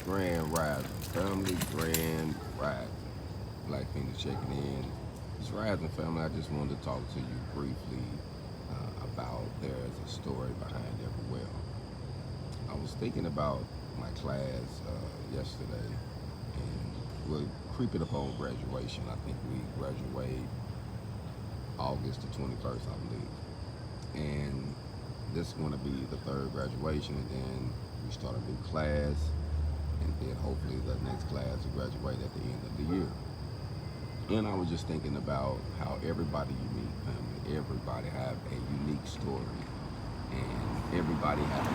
Grand Rising, family, Grand Rising. Black Feniks checking in. It's Rising family. I just wanted to talk to you briefly about there's a story behind every well. I was thinking about my class yesterday, and we're creeping up on graduation. I think we graduate August the 21st, I believe. And this is going to be the third graduation, and then we start a new class, and then hopefully the next class will graduate at the end of the year. And I was just thinking about how everybody unique, family. Everybody have a unique story, and everybody have a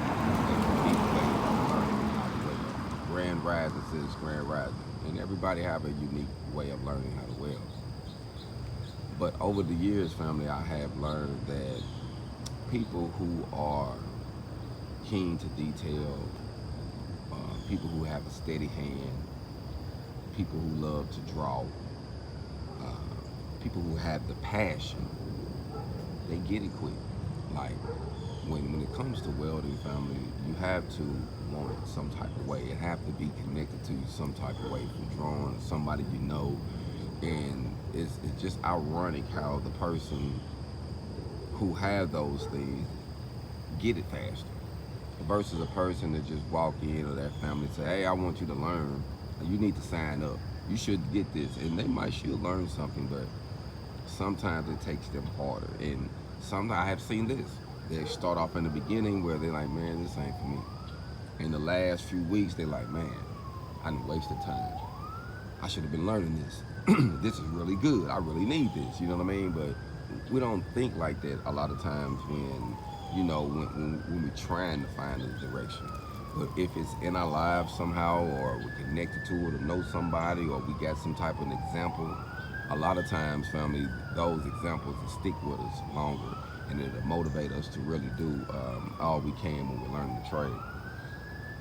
unique way of learning how to weld. Grand Rising says Grand Rising, and everybody have a unique way of learning how to weld. But over the years, family, I have learned that people who are keen to detail, people who have a steady hand, people who love to draw, people who have the passion, they get it quick. Like when it comes to welding, family, you have to want it some type of way. It have to be connected to you some type of way, from drawing somebody you know. And it's just ironic how the person who have those things get it faster versus a person that just walk in, or that family say, hey, I want you to learn, you need to sign up, you should get this. And they should learn something, but sometimes it takes them harder. And sometimes I have seen this, they start off in the beginning where they're like, man, this ain't for me. In the last few weeks, they're like, man, I done wasted time, I should have been learning this. This is really good, I really need this, you know what I mean? But we don't think like that a lot of times when, you know, when we're trying to find a direction. But if it's in our lives somehow, or we're connected to it, or know somebody, or we got some type of an example, a lot of times, family, those examples will stick with us longer, and it'll motivate us to really do all we can when we're learning the trade.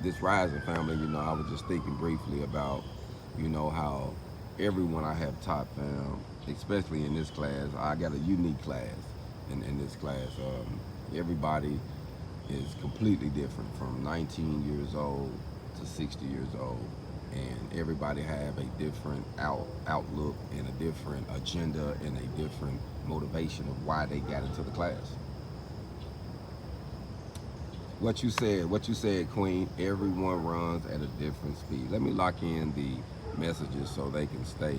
This Rising family, you know, I was just thinking briefly about, you know, how everyone I have taught, fam, especially in this class, I got a unique class in this class. Everybody is completely different, from 19 years old to 60 years old, and everybody have a different outlook and a different agenda and a different motivation of why they got into the class. What you said, Queen, everyone runs at a different speed. Let me lock in the messages so they can stay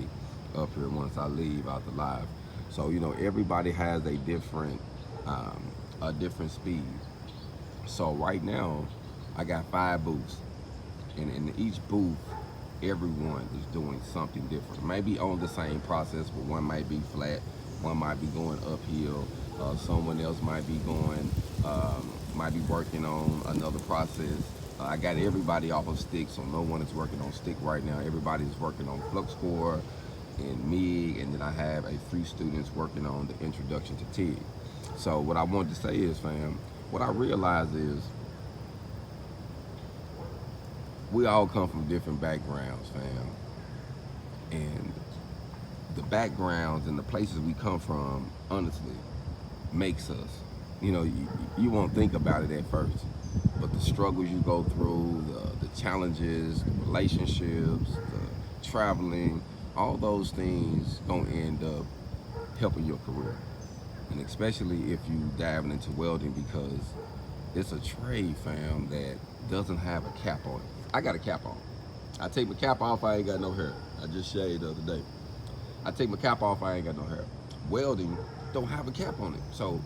up here once I leave out the live. So, you know, everybody has a different speed. So right now, I got 5 booths, and in each booth, everyone is doing something different. Maybe on the same process, but one might be flat, one might be going uphill, someone else might be working on another process. I got everybody off of stick, so no one is working on stick right now. Everybody's working on flux core and MIG, and then I have 3 students working on the introduction to TIG. So what I wanted to say is, fam, what I realize is we all come from different backgrounds, fam. And the backgrounds and the places we come from, honestly, makes us. You know, you won't think about it at first, but the struggles you go through, the challenges, the relationships, the traveling, all those things gonna end up helping your career. And especially if you diving into welding, because it's a trade, fam, that doesn't have a cap on it. I got a cap on. I take my cap off, I ain't got no hair. I just shaved the other day. I take my cap off, I ain't got no hair. Welding don't have a cap on it. So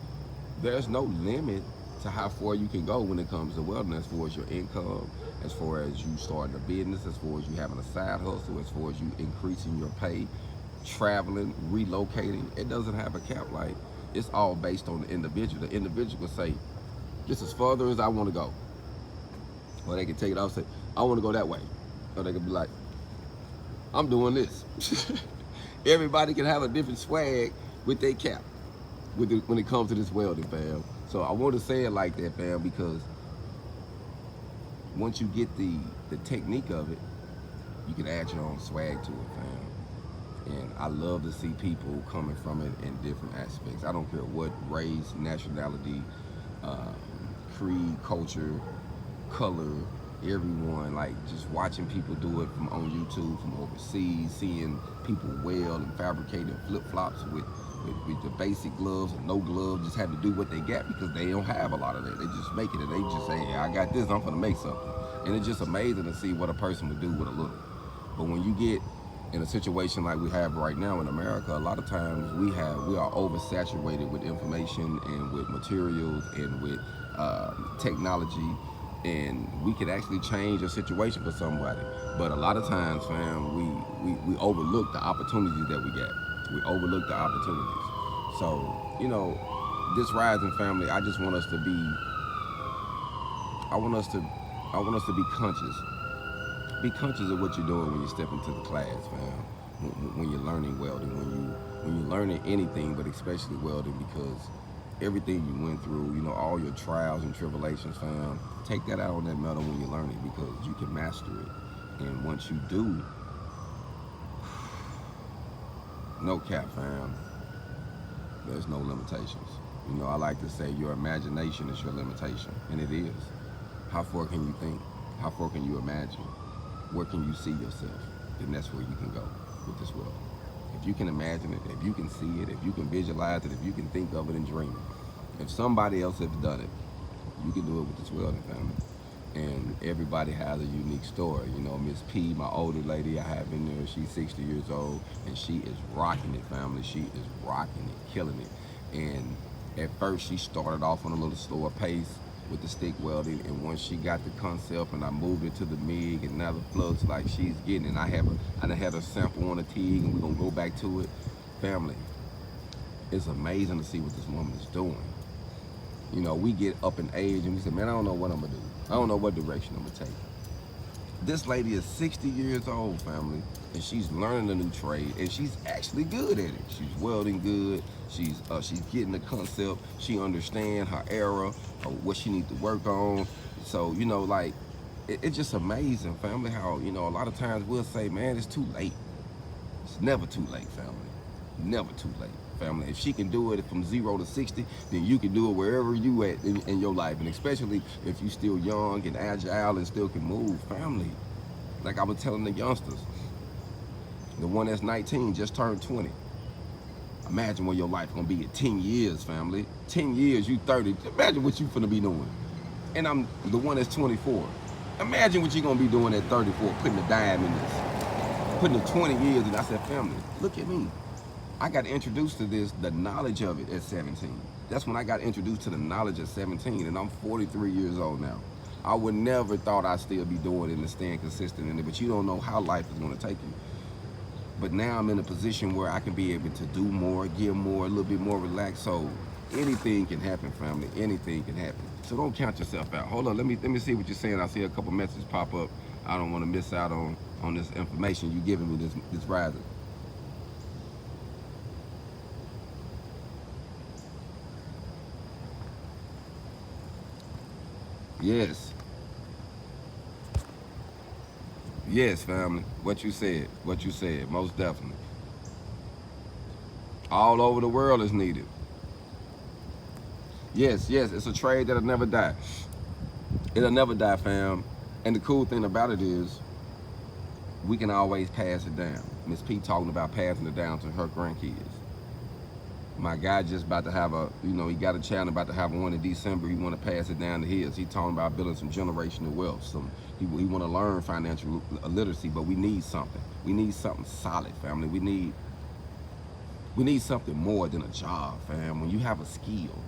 there's no limit to how far you can go when it comes to welding, as far as your income, as far as you starting a business, as far as you having a side hustle, as far as you increasing your pay, traveling, relocating. It doesn't have a cap. Like, it's all based on the individual. The individual can say, this is further as I want to go. Or they can take it off and say, I want to go that way. Or they can be like, I'm doing this. Everybody can have a different swag with their cap when it comes to this welding, fam. So I want to say it like that, fam, because once you get the technique of it, you can add your own swag to it, fam. And I love to see people coming from it in different aspects. I don't care what race, nationality, creed, culture, color, everyone, like just watching people do it from on YouTube, from overseas, seeing people weld and fabricate and flip-flops with the basic gloves and no gloves, just had to do what they got because they don't have a lot of that. They just make it and they just say, hey, I got this, I'm gonna make something. And it's just amazing to see what a person would do with a little. But when you get in a situation like we have right now in America, a lot of times we are oversaturated with information and with materials and with technology, and we could actually change a situation for somebody. But a lot of times, fam, we overlook the opportunities that we get. We overlook the opportunities. So, this rising family, I just want us to be, I want us to be conscious. Be conscious of what you're doing when you step into the class, fam. When you're learning welding, when you're learning anything, but especially welding, because everything you went through, all your trials and tribulations, fam, take that out on that metal when you learn it, because you can master it. And once you do, no cap, fam, there's no limitations. I like to say your imagination is your limitation, and it is. How far can you think? How far can you imagine? Where can you see yourself? Then that's where you can go with this world. If you can imagine it, if you can see it, if you can visualize it, if you can think of it and dream it. If somebody else has done it, you can do it with this welding family. And everybody has a unique story. Miss P, my older lady I have in there, she's 60 years old, and she is rocking it, family. She is rocking it, killing it. And at first she started off on a little slower pace with the stick welding, and once she got the concept and I moved it to the MIG, and now the flux, like, she's getting it. I done had a sample on a TIG, and we're gonna go back to it. Family, it's amazing to see what this woman is doing. We get up in age and we say, man, I don't know what I'm gonna do. I don't know what direction I'm gonna take. This lady is 60 years old, family, and she's learning a new trade, and she's actually good at it. She's welding good. She's getting the concept. She understands her era, what she needs to work on. So, it's just amazing, family, how, a lot of times we'll say, man, it's too late. It's never too late, family. Never too late, family. If she can do it from 0 to 60, then you can do it wherever you at in your life. And especially if you're still young and agile and still can move, family. Like I was telling the youngsters, the one that's 19 just turned 20. Imagine where your life gonna be in 10 years, family. 10 years, you 30. Imagine what you finna be doing. And I'm the one that's 24. Imagine what you're gonna be doing at 34, putting a dime in this. Putting the 20 years in. I said, family, look at me. I got introduced to this, the knowledge of it at 17. That's when I got introduced to the knowledge at 17, and I'm 43 years old now. I would never thought I'd still be doing it and staying consistent in it, but you don't know how life is gonna take you. But now I'm in a position where I can be able to do more, give more, a little bit more relaxed. So anything can happen, family. Anything can happen. So don't count yourself out. Hold on, let me see what you're saying. I see a couple messages pop up. I don't want to miss out on this information you're giving me this rising. Yes. Yes, family. What you said, most definitely. All over the world is needed. Yes, it's a trade that'll never die. It'll never die, fam. And the cool thing about it is, we can always pass it down. Miss P talking about passing it down to her grandkids. My guy just about to have he got a channel, about to have one in December. He want to pass it down to his. He talking about building some generational wealth. He want to learn financial literacy, but we need something. We need something solid, family. We need something more than a job, fam. When you have a skill,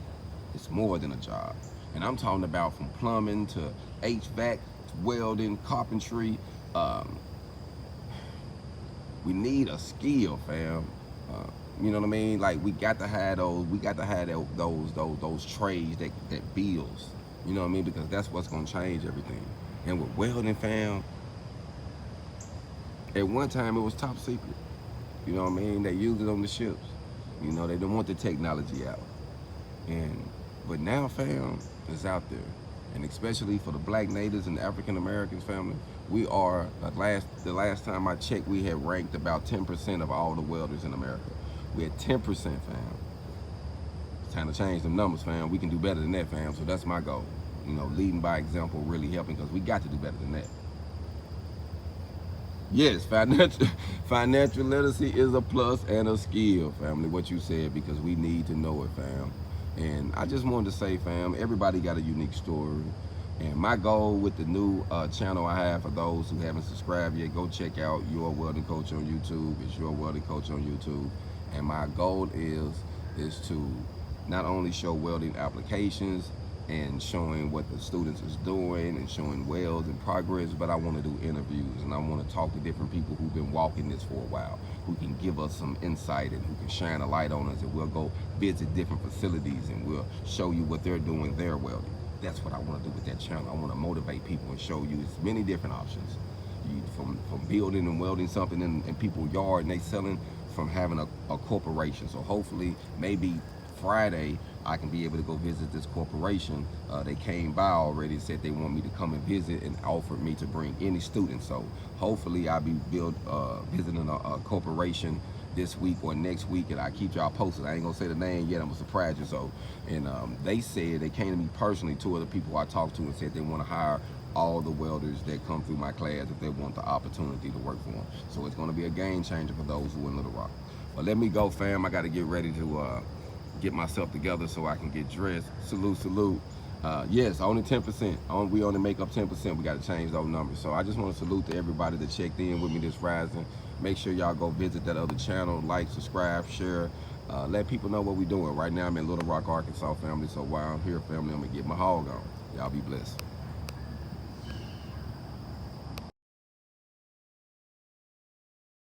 it's more than a job. And I'm talking about from plumbing to HVAC, to welding, carpentry. We need a skill, fam. You know what I mean? Like, we got to have those. We got to have those trades that builds. You know what I mean? Because that's what's gonna change everything. And with welding, fam, at one time it was top secret. You know what I mean? They used it on the ships. They didn't want the technology out. But now, fam, it's out there. And especially for the black natives and African Americans, family, we are, the last time I checked, we had ranked about 10% of all the welders in America. We had 10%, fam. It's time to change them numbers, fam. We can do better than that, fam. So that's my goal. You know, leading by example, really helping, because we got to do better than that. Yes, financial literacy is a plus and a skill, family. What you said, because we need to know it, fam. And I just wanted to say, fam, everybody got a unique story. And my goal with the new channel I have, for those who haven't subscribed yet, go check out Your Welding Coach on YouTube. It's Your Welding Coach on YouTube. And my goal is to not only show welding applications and showing what the students is doing and showing welds in progress, but I want to do interviews, and I want to talk to different people who've been walking this for a while, who can give us some insight and who can shine a light on us, and we'll go visit different facilities and we'll show you what they're doing there welding. That's what I want to do with that channel. I want to motivate people and show you as many different options. From building and welding something in people's yard, and they selling, from having a corporation. So hopefully, maybe Friday, I can be able to go visit this corporation. They came by already and said they want me to come and visit, and offered me to bring any students. So hopefully I'll be visiting a corporation this week or next week, and I keep y'all posted. I ain't gonna say the name yet, I'm gonna surprise you. So, and they said, they came to me personally, two other people I talked to, and said they want to hire all the welders that come through my class if they want the opportunity to work for them. So it's gonna be a game changer for those who are in Little Rock. But let me go, fam. I gotta get ready to get myself together so I can get dressed. Salute, salute. Yes, only 10%. We only make up 10%. We got to change those numbers. So I just want to salute to everybody that checked in with me this rising. Make sure y'all go visit that other channel, like, subscribe, share. Let people know what we're doing. Right now I'm in Little Rock, Arkansas, family. So while I'm here, family, I'm going to get my hog on. Y'all be blessed.